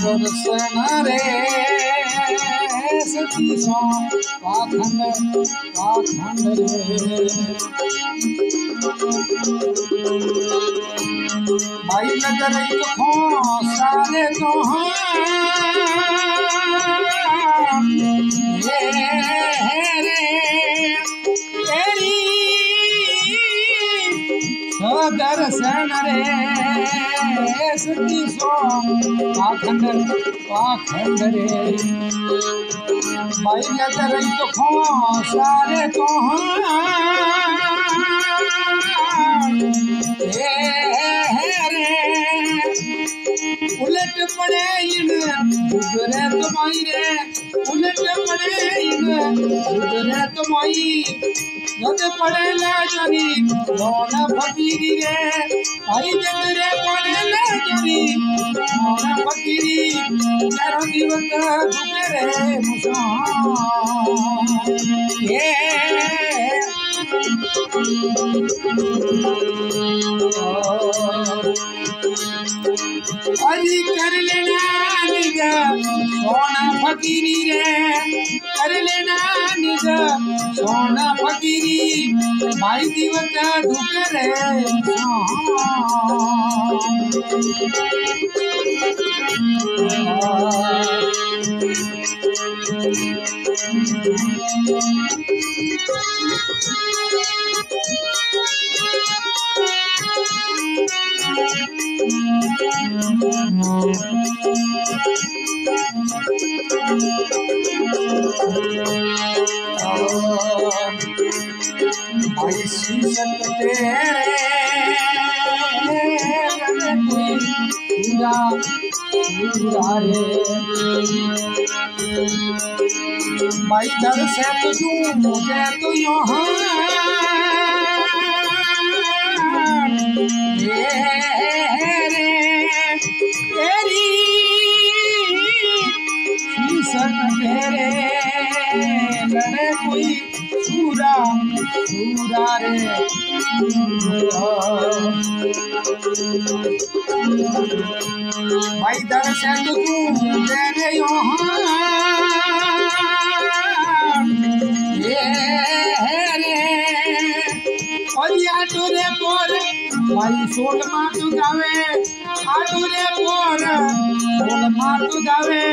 दर्शन रे सती सो पाखंड रे भाई नजर खो सारे तो दर्शन रे सती सो पाखंड रे भाई नजर खो सारे तो उलट पड़े इन गुजरे तुम्हारी रे उलट पड़े इन गुजरे तुम्हारी जद पड़े ले जरी रोना फकीरी रे भाई जद रे पड़े ले जरी रोना फकीरी तेरा जीवन दुखे रे मुसान ये अजी कर लेना निज सोना फकीरी रे कर लेना निज सोना फकीरी भाई जीवत दुख रे ऐसी सकते भाई दर से तुझू मुझे तो यहाँ तेरी तेरे लड़े कोई सूरा रे भाई दर से तू तेरे यहाँ आटूरे पोर भाई सोल मातू गावे आटूरे पोर सोल मातू गावे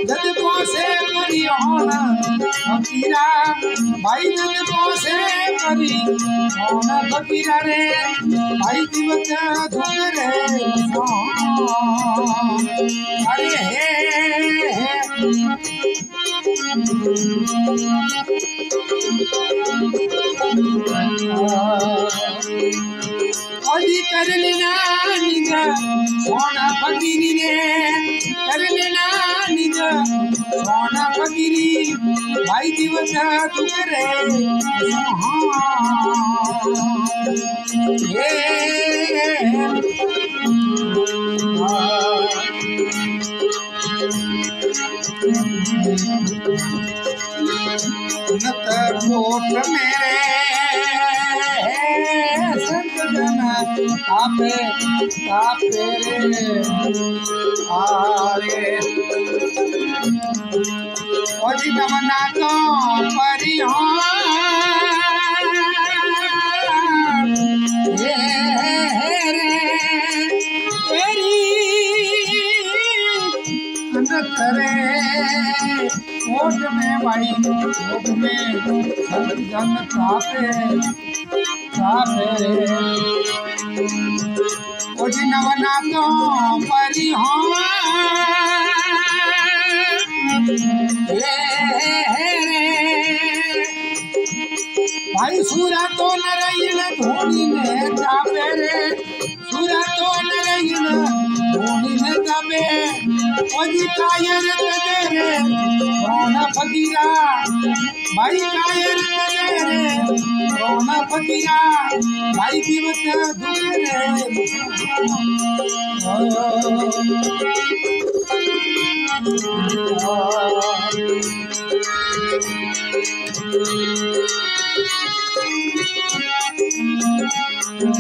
जद पोसे करी होन फकीरा भाई जद पोसे करी होन फकीरा रे भाई जीवत दुख रे अरे हे अजी कर लेना निज सोना फकीरी रे कर लेना निज सोना फकीरी भाई जीवत दुख रे नत कोट मेरे संत जन आपे रे आरे ओजी नमना तो परिहार रे तेरी नत रे कोट में भाई कोट में संत जन तापे रे ओजी नवना तो भाई सूरा तो नरैन धोनी ने तापे रे सूरा तो नरैन धोनी ने तापे ओजी कायर रे रोना फकीरा भाई कायर रे रोना फकीरा भाई जीवत दुख रे कर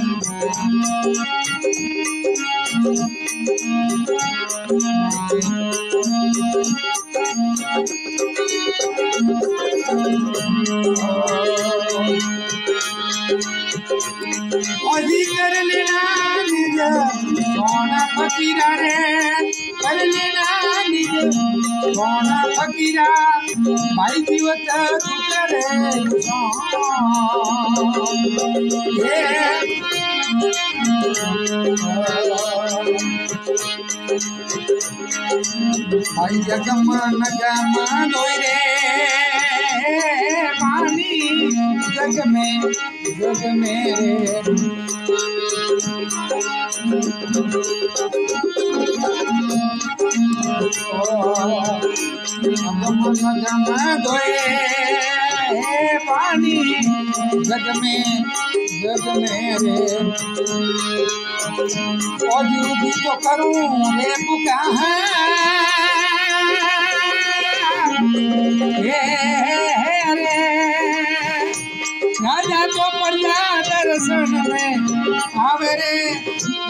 लेना निज सोना फकीरा रे, कर लेना निज सोना फकीरा, भाई जीवत तू करे भाई जगम नगम दोई रे पानी जग में धोए पानी जग में रे और भी तो करूं रे पुका रे राजा तो प्रजा दर्शन में आवे रे,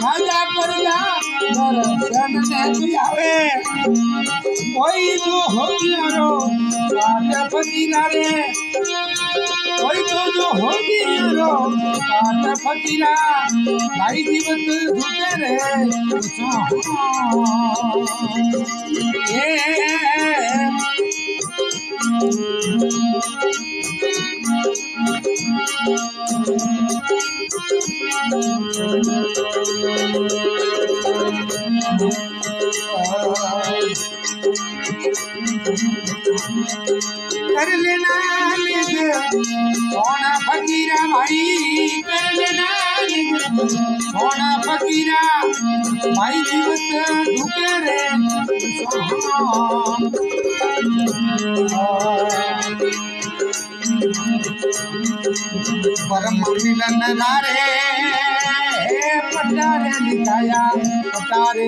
राजा प्रजा दर्शन में तू आवे, कोई जो होगियारो काट फकीरा रे, कोई तो जो होगियारो काट फकीरा, भाई जीवत झूठे रे कर लेना निज सोना फकीरा भाई, कर लेना निज सोना फकीरा, भाई जीवत झुके रे परम मिलन नारे पटारे लिखाया रे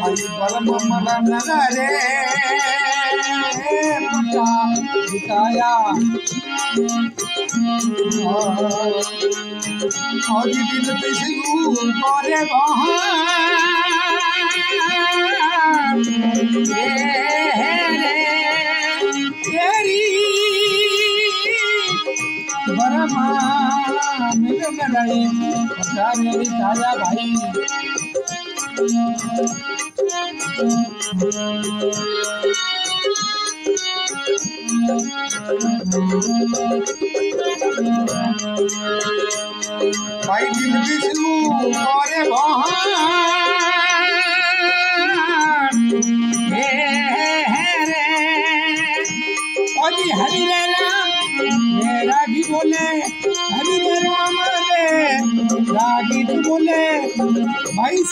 भाई परम मिलन नारे पटा लिखाया और दिल पे सिगू करे तेरी बरमा मिलन रहे मेरी ताजा भाई भाई दिल विष्णु मोरे हरि राम मेरा भी बोले, हरि राम रागी बोले भाई।